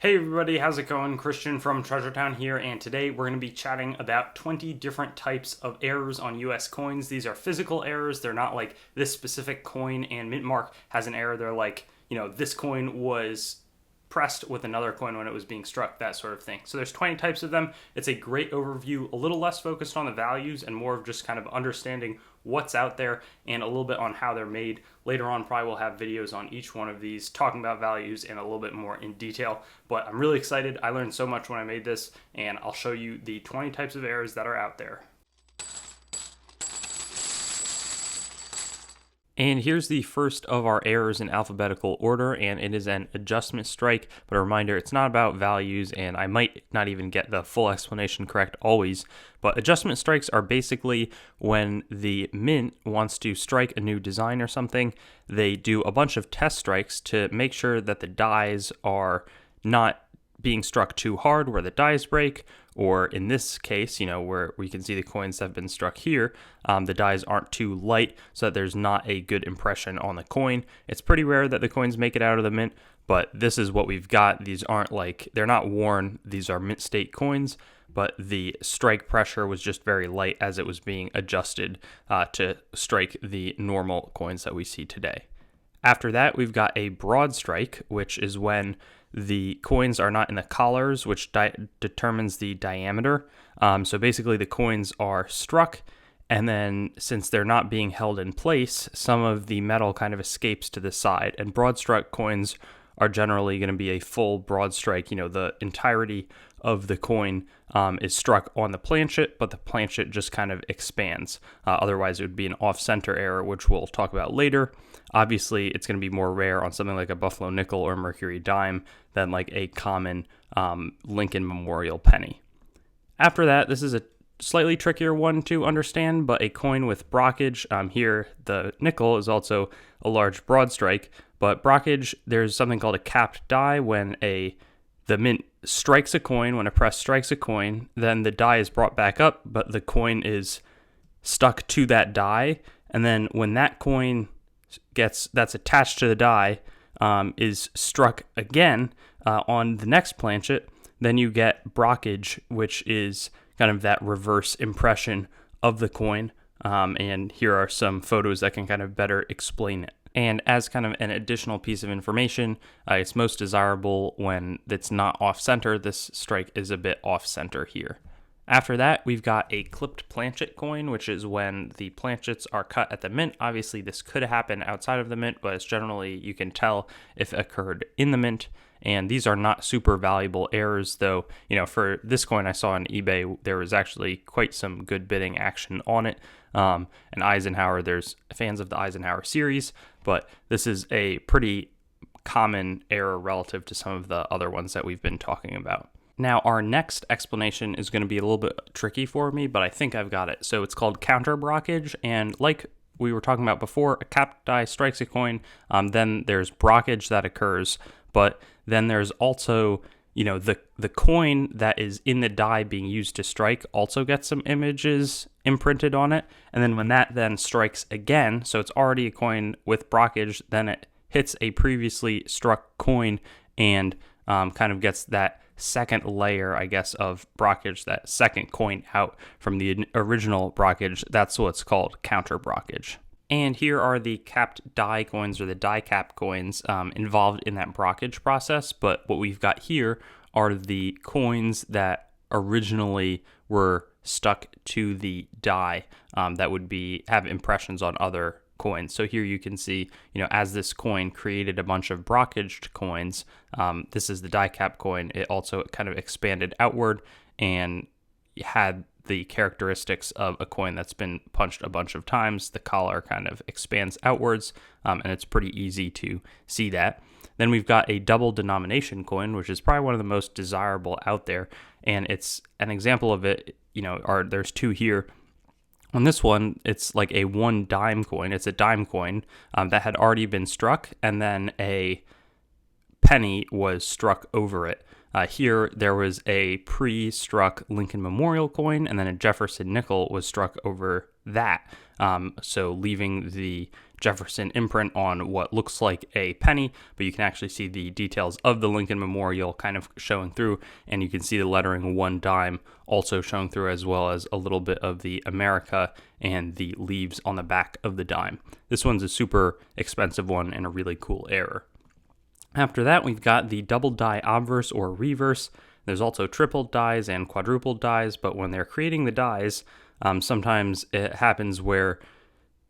Hey everybody, how's it going? Christian from Treasure Town here, and today we're going to be chatting about 20 different types of errors on US coins. These are physical errors. They're not like this specific coin and Mintmark has an error. They're like, this coin was pressed with another coin when it was being struck, that sort of thing. So there's 20 types of them. It's a great overview, a little less focused on the values and more of just kind of understanding what's out there and a little bit on how they're made. Later on, probably we'll have videos on each one of these talking about values and a little bit more in detail. But I'm really excited. I learned so much when I made this, and I'll show you the 20 types of errors that are out there. And here's the first of our errors in alphabetical order, and it is an adjustment strike. But a reminder, it's not about values, and I might not even get the full explanation correct always. But adjustment strikes are basically when the mint wants to strike a new design or something, they do a bunch of test strikes to make sure that the dies are not being struck too hard where the dies break, or in this case, where we can see the coins have been struck here, the dies aren't too light so that there's not a good impression on the coin. It's pretty rare that the coins make it out of the mint, but this is what we've got. These aren't they're not worn, these are mint state coins, but the strike pressure was just very light as it was being adjusted to strike the normal coins that we see today. After that, we've got a Broadstrike, which is when the coins are not in the collars, which determines the diameter. So basically the coins are struck, and then since they're not being held in place, some of the metal kind of escapes to the side. And Broadstrike coins are generally going to be a full Broadstrike. The entirety of the coin is struck on the planchet, but the planchet just kind of expands. Otherwise, it would be an off-center error, which we'll talk about later. Obviously, it's going to be more rare on something like a Buffalo nickel or Mercury dime than like a common Lincoln Memorial penny. After that, this is a slightly trickier one to understand, but a coin with brockage. Here, the nickel is also a large Broadstrike, but brockage, there's something called a capped die when the mint strikes a coin. When a press strikes a coin, then the die is brought back up, but the coin is stuck to that die, and then when that coin that's attached to the die is struck again on the next planchet, then you get brockage, which is kind of that reverse impression of the coin. And here are some photos that can kind of better explain it. And as kind of an additional piece of information, it's most desirable when it's not off-center. This strike is a bit off-center here. After that, we've got a clipped planchet coin, which is when the planchets are cut at the mint. Obviously, this could happen outside of the mint, but it's generally, you can tell if it occurred in the mint. And these are not super valuable errors, though, for this coin I saw on eBay, there was actually quite some good bidding action on it. And Eisenhower, there's fans of the Eisenhower series, but this is a pretty common error relative to some of the other ones that we've been talking about. Now, our next explanation is going to be a little bit tricky for me, but I think I've got it. So it's called counterbrockage, and like we were talking about before, a capped die strikes a coin, then there's brockage that occurs, but then there's also, the coin that is in the die being used to strike also gets some images imprinted on it, and then when that then strikes again, so it's already a coin with brockage, then it hits a previously struck coin and kind of gets that second layer, I guess, of brockage, that second coin out from the original brockage. That's what's called counterbrockage. And here are the capped die coins, or the die cap coins involved in that brockage process. But what we've got here are the coins that originally were stuck to the die that would have impressions on other coins. So here you can see, as this coin created a bunch of brockaged coins, this is the die cap coin. It also kind of expanded outward and had the characteristics of a coin that's been punched a bunch of times. The collar kind of expands outwards, and it's pretty easy to see that. Then we've got a double denomination coin, which is probably one of the most desirable out there. And it's an example of it, there's two here. On this one, it's like a one dime coin. It's a dime coin that had already been struck, and then a penny was struck over it. Here, there was a pre-struck Lincoln Memorial coin, and then a Jefferson nickel was struck over that. So leaving the Jefferson imprint on what looks like a penny, but you can actually see the details of the Lincoln Memorial kind of showing through, and you can see the lettering 1 dime also showing through, as well as a little bit of the America and the leaves on the back of the dime. This one's a super expensive one and a really cool error. After that, we've got the double die obverse or reverse. There's also triple dies and quadruple dies, but when they're creating the dies, sometimes it happens where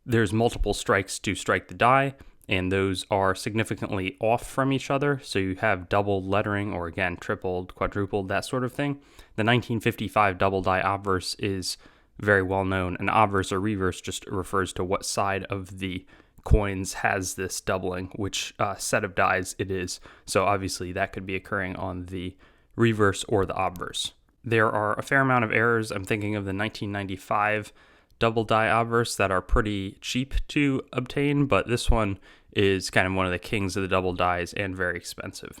there's multiple strikes to strike the die, and those are significantly off from each other. So you have double lettering, or again, tripled, quadrupled, that sort of thing. The 1955 double die obverse is very well known. An obverse or reverse just refers to what side of the coins has this doubling, which set of dies it is. So obviously that could be occurring on the reverse or the obverse. There are a fair amount of errors. I'm thinking of the 1995 double die obverse that are pretty cheap to obtain, but this one is kind of one of the kings of the double dies and very expensive.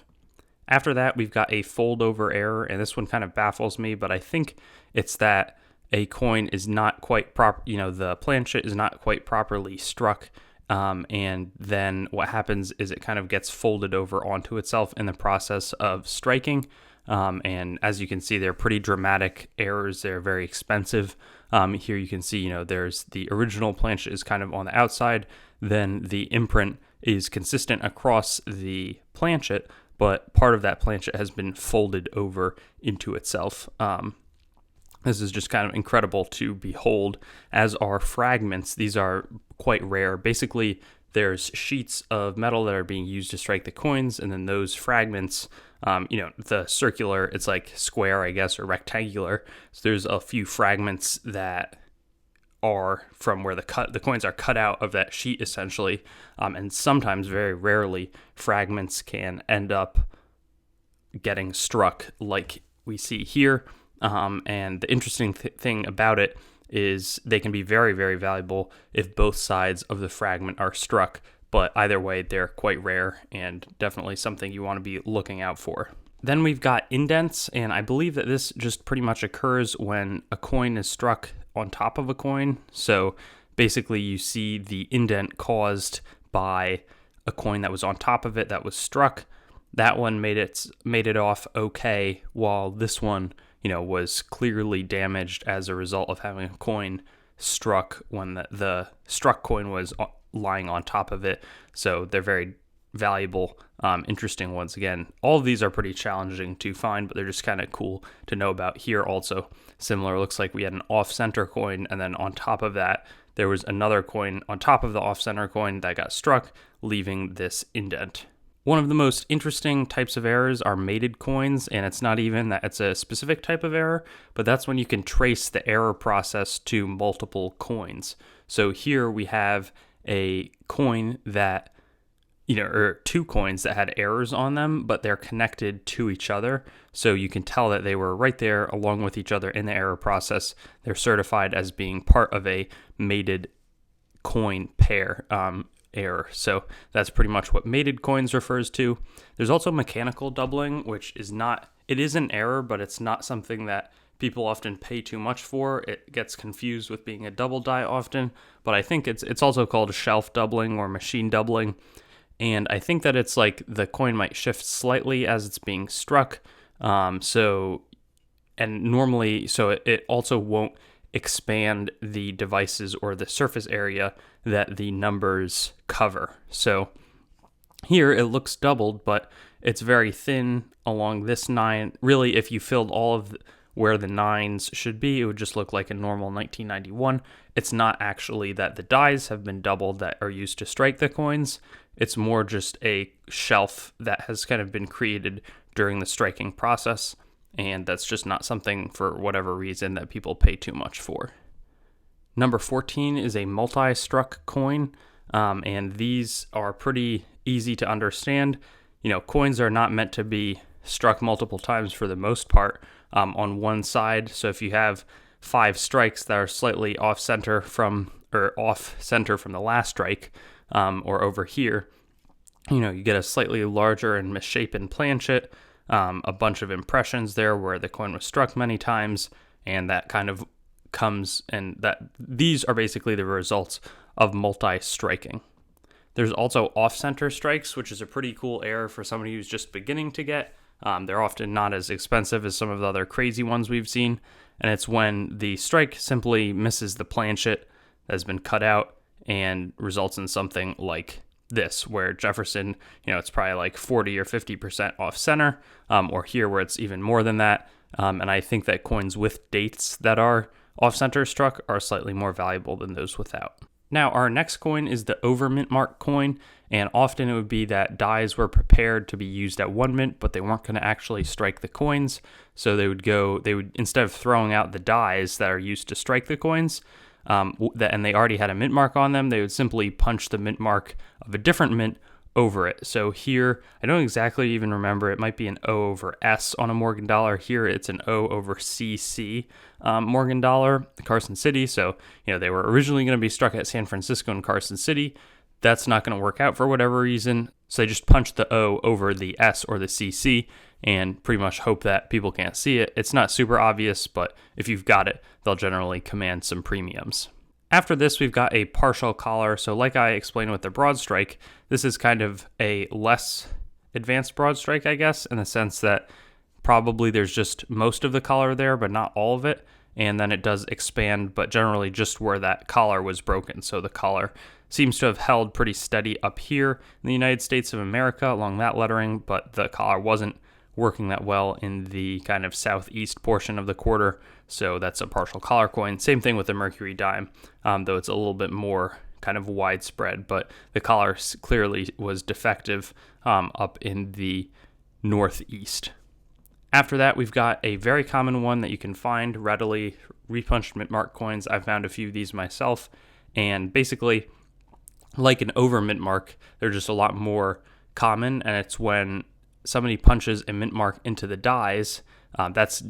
After that, we've got a fold over error, and this one kind of baffles me, but I think it's that a coin is not quite proper, the planchet is not quite properly struck, and then what happens is it kind of gets folded over onto itself in the process of striking. And as you can see, they're pretty dramatic errors. They're very expensive. Here you can see, there's the original planchet is kind of on the outside. Then the imprint is consistent across the planchet, but part of that planchet has been folded over into itself. This is just kind of incredible to behold, as are fragments. These are quite rare. Basically, there's sheets of metal that are being used to strike the coins, and then those fragments, the circular, it's like square, I guess, or rectangular. So there's a few fragments that are from where the coins are cut out of that sheet, essentially. And sometimes, very rarely, fragments can end up getting struck like we see here. And the interesting thing about it is they can be very, very valuable if both sides of the fragment are struck, but either way, they're quite rare and definitely something you want to be looking out for. Then we've got indents, and I believe that this just pretty much occurs when a coin is struck on top of a coin. So basically you see the indent caused by a coin that was on top of it that was struck. That one made it off okay, while this one was clearly damaged as a result of having a coin struck when the struck coin was lying on top of it. So they're very valuable, interesting ones. Again, all of these are pretty challenging to find, but they're just kind of cool to know about. Here also, similar, looks like we had an off-center coin, and then on top of that, there was another coin on top of the off-center coin that got struck, leaving this indent. One of the most interesting types of errors are mated coins, and it's not even that it's a specific type of error, but that's when you can trace the error process to multiple coins. So here we have a coin that, or two coins that had errors on them, but they're connected to each other. So you can tell that they were right there along with each other in the error process. They're certified as being part of a mated coin pair. Error. So that's pretty much what mated coins refers to. There's also mechanical doubling, which is an error, but it's not something that people often pay too much for. It gets confused with being a double die often, but I think it's also called shelf doubling or machine doubling. And I think that it's like the coin might shift slightly as it's being struck. It also won't expand the devices or the surface area that the numbers cover. So here it looks doubled, but it's very thin along this 9. Really, if you filled all of where the 9s should be, it would just look like a normal 1991. It's not actually that the dies have been doubled that are used to strike the coins. It's more just a shelf that has kind of been created during the striking process. And that's just not something, for whatever reason, that people pay too much for. Number 14 is a multi-struck coin, and these are pretty easy to understand. Coins are not meant to be struck multiple times for the most part on one side. So if you have 5 strikes that are slightly off-center from the last strike, or over here, you get a slightly larger and misshapen planchet. A bunch of impressions there where the coin was struck many times, and that kind of comes, and that these are basically the results of multi-striking. There's also off-center strikes, which is a pretty cool error for somebody who's just beginning to get. They're often not as expensive as some of the other crazy ones we've seen, and it's when the strike simply misses the planchet that has been cut out and results in something like this, where Jefferson, it's probably like 40 or 50% off center, or here where it's even more than that. And I think that coins with dates that are off center struck are slightly more valuable than those without. Now, our next coin is the over Mintmark coin, and often it would be that dies were prepared to be used at one mint, but they weren't going to actually strike the coins. So they would instead of throwing out the dies that are used to strike the coins, and they already had a mint mark on them, they would simply punch the mint mark of a different mint over it. So here, I don't exactly even remember, it might be an O over S on a Morgan dollar. Here it's an O over CC Morgan dollar, Carson City. So, they were originally going to be struck at San Francisco and Carson City. That's not going to work out for whatever reason. So they just punched the O over the S or the CC and pretty much hope that people can't see it. It's not super obvious, but if you've got it, they'll generally command some premiums. After this, we've got a partial collar. So like I explained with the Broadstrike, this is kind of a less advanced Broadstrike, I guess, in the sense that probably there's just most of the collar there, but not all of it. And then it does expand, but generally just where that collar was broken. So the collar seems to have held pretty steady up here in the United States of America along that lettering, but the collar wasn't working that well in the kind of southeast portion of the quarter. So that's a partial collar coin. Same thing with the Mercury dime, though it's a little bit more kind of widespread, but the collar clearly was defective up in the northeast. After that, we've got a very common one that you can find readily, Repunched Mintmark coins. I've found a few of these myself, and basically, like an over Mintmark, they're just a lot more common, and it's when somebody punches a Mintmark into the dies. That's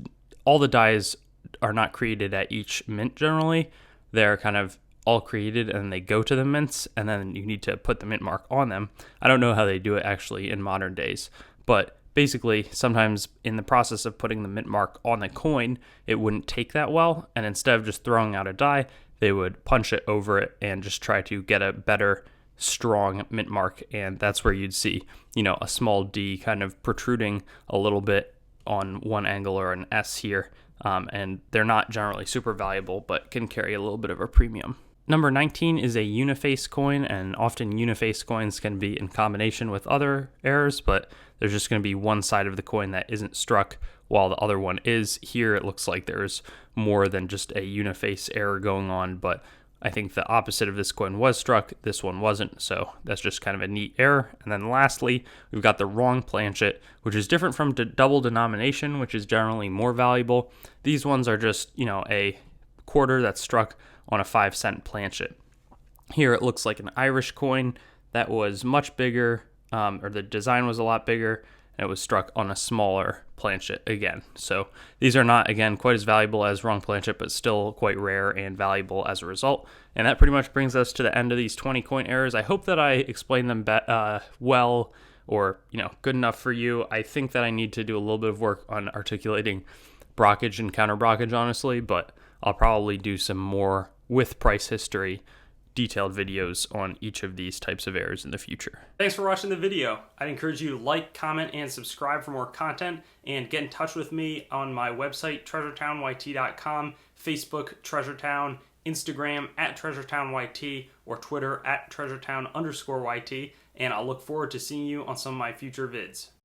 all the dies are not created at each mint generally. They're kind of all created and they go to the mints, and then you need to put the mint mark on them. I don't know how they do it actually in modern days, but basically sometimes in the process of putting the mint mark on the coin, it wouldn't take that well, and instead of just throwing out a die, they would punch it over it and just try to get a better strong mint mark, and that's where you'd see, a small D kind of protruding a little bit on one angle or an S here, and they're not generally super valuable, but can carry a little bit of a premium. Number 19 is a Uniface coin, and often Uniface coins can be in combination with other errors, but there's just going to be one side of the coin that isn't struck while the other one is. Here it looks like there's more than just a Uniface error going on, but I think the opposite of this coin was struck, this one wasn't, so that's just kind of a neat error. And then lastly, we've got the wrong planchet, which is different from double denomination, which is generally more valuable. These ones are just, a quarter that's struck on a 5-cent planchet. Here it looks like an Irish coin that was much bigger, or the design was a lot bigger, and it was struck on a smaller planchet again. So these are not, again, quite as valuable as wrong planchet, but still quite rare and valuable as a result. And that pretty much brings us to the end of these 20 coin errors. I hope that I explained them well, or good enough for you. I think that I need to do a little bit of work on articulating brockage and counterbrockage, honestly, but I'll probably do some more with price history detailed videos on each of these types of errors in the future. Thanks for watching the video. I'd encourage you to like, comment, and subscribe for more content, and get in touch with me on my website, treasuretown.yt.com, Facebook, Treasuretown, Instagram @TreasuretownYT, or Twitter @Treasuretown_YT, and I'll look forward to seeing you on some of my future vids.